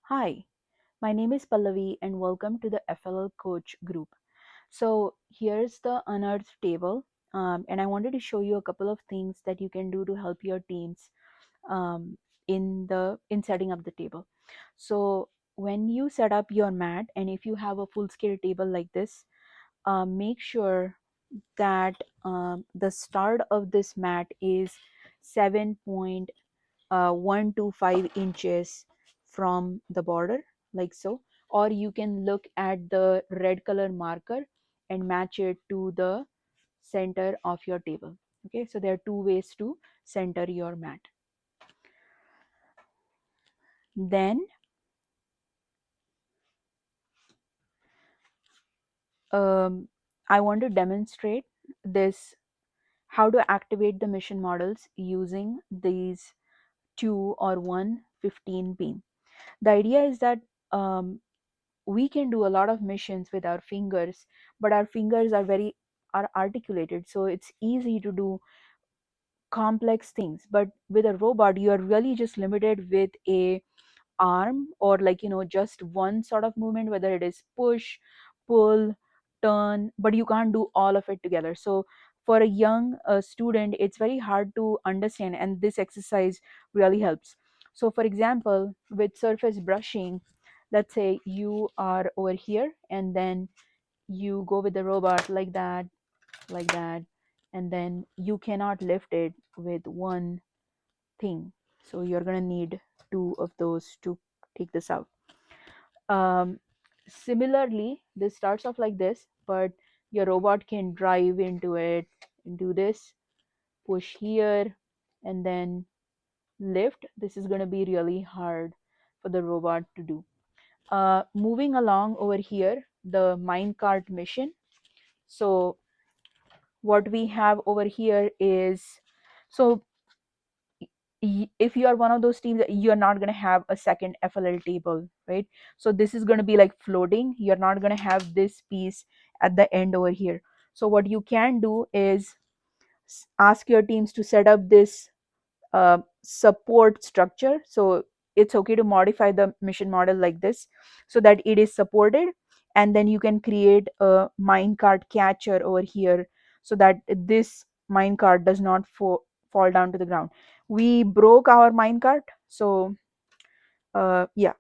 Hi, my name is Pallavi and welcome to the FLL Coach group. So here's the unearthed table, and I wanted to show you a couple of things that you can do to help your teams um, in setting up the table. So when you set up your mat, and if you have a full scale table like this, make sure that the start of this mat is 7.125 inches from the border, like so. Or you can look at the red color marker and match it to the center of your table. Okay, so there are two ways to center your mat. Then I want to demonstrate this, how to activate the mission models using these 2 or 1 15 beam. The idea is that um, we can do a lot of missions with our fingers, but our fingers are articulated, so it's easy to do complex things. But with a robot, you are really just limited with a arm, or like, just one sort of movement, whether it is push, pull, turn, but you can't do all of it together. So for a young student, it's very hard to understand, and this exercise really helps. So for example, with surface brushing, let's say you are over here, and then you go with the robot like that, and then you cannot lift it with one thing, so you're going to need two of those to take this out. um, Similarly, this starts off like this, but your robot can drive into it and do this, push here, and then lift. This is going to be really hard for the robot to do. Moving along over here, the minecart mission. So what we have over here is, so if you are one of those teams, you're not going to have a second FLL table, right? So this is going to be like floating. You're not going to have this piece at the end over here. So what you can do is ask your teams to set up this support structure. So it's okay to modify the mission model like this so that it is supported, and then you can create a minecart catcher over here so that this minecart does not fall down to the ground. We broke our minecart, so yeah.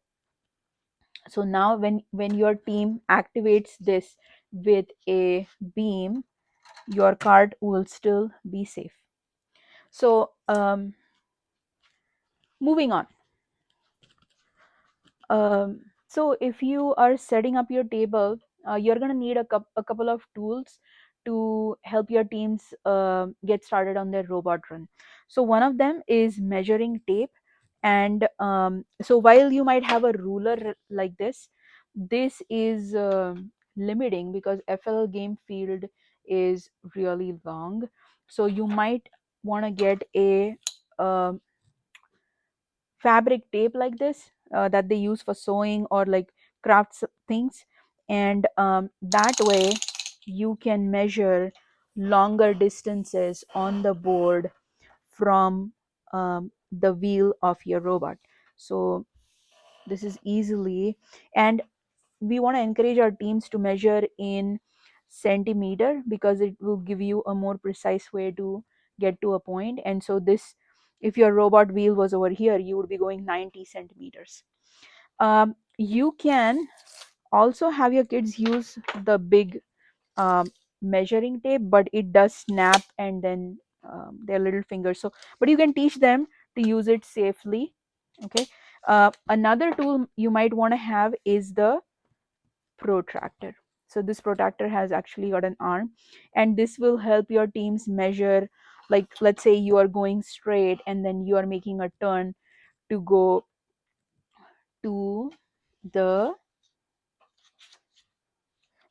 So now when your team activates this with a beam, your cart will still be safe. So moving on. So if you are setting up your table, you're going to need a couple of tools to help your teams get started on their robot run. So one of them is measuring tape. And so while you might have a ruler like this is limiting because FL game field is really long. So you might want to get a um fabric tape like this that they use for sewing or like crafts things, and that way you can measure longer distances on the board from the wheel of your robot. So this is easily, and we want to encourage our teams to measure in centimeter because it will give you a more precise way to get to a point. And so this, if your robot wheel was over here, you would be going 90 centimeters. You can also have your kids use the big um, measuring tape, but it does snap and then their little fingers. So but you can teach them to use it safely. Okay. Another tool you might want to have is the protractor. So this protractor has actually got an arm, and this will help your teams measure, like let's say you are going straight and then you are making a turn to go to the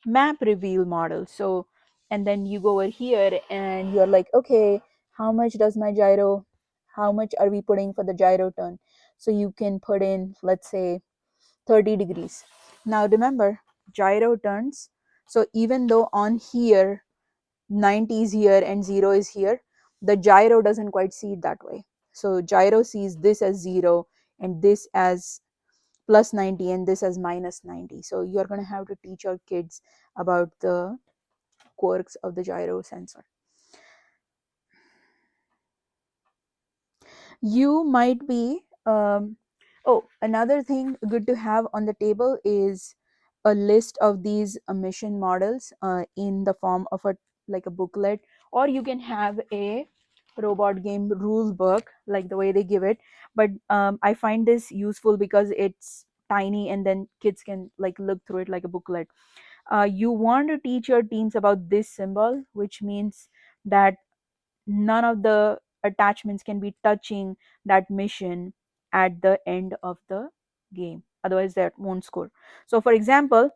map reveal model. So and then you go over here and you're like, okay, how much does my gyro, how much are we putting for the gyro turn? So you can put in, let's say, 30 degrees. Now remember, gyro turns, so even though on here 90 is here and 0 is here, the gyro doesn't quite see it that way. So gyro sees this as 0 and this as plus 90 and this as minus 90. So you're going to have to teach your kids about the quirks of the gyro sensor. You might be oh, another thing good to have on the table is a list of these emission models in the form of a like a booklet, or you can have a robot game rule book like the way they give it. But I find this useful because it's tiny and then kids can like look through it like a booklet. You want to teach your teams about this symbol, which means that none of the attachments can be touching that mission at the end of the game, otherwise that won't score. So for example,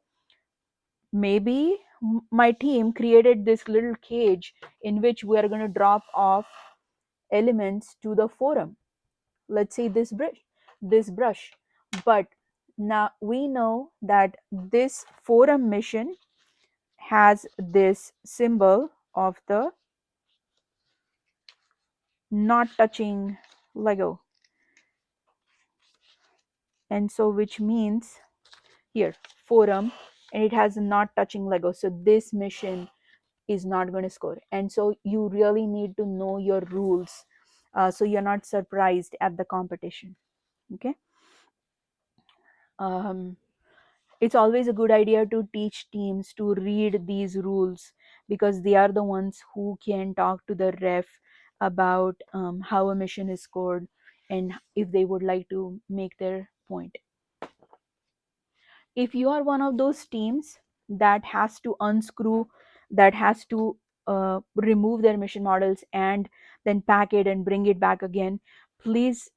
maybe my team created this little cage in which we are going to drop off elements to the forum, let's say this brush. But now we know that this forum mission has this symbol of the not touching Lego, and so which means here forum, and it has not touching Lego, so this mission is not going to score. And so you really need to know your rules, so you're not surprised at the competition. Okay. um, it's always a good idea to teach teams to read these rules, because they are the ones who can talk to the ref about how a mission is scored and if they would like to make their point. If you are one of those teams that has to unscrew, that has to remove their mission models and then pack it and bring it back again, please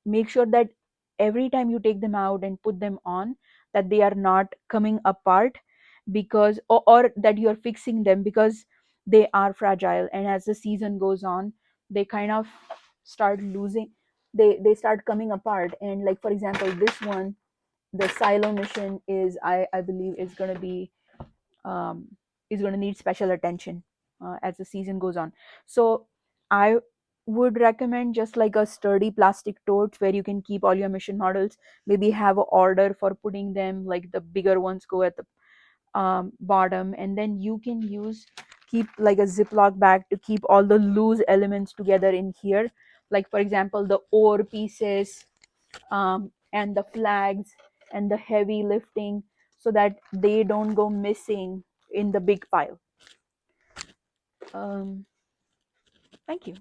make sure that every time you take them out and put them on, that they are not coming apart, because or that you are fixing them, because they are fragile, and as the season goes on they kind of start losing, they start coming apart. And like for example, this one, the silo mission is, I believe is going to be um, is going to need special attention as the season goes on. So I would recommend just like a sturdy plastic tote where you can keep all your mission models, maybe have an order for putting them, like the bigger ones go at the bottom, and then you can keep like a ziploc bag to keep all the loose elements together in here, like for example the ore pieces, and the flags and the heavy lifting, so that they don't go missing in the big pile. Um, Thank you.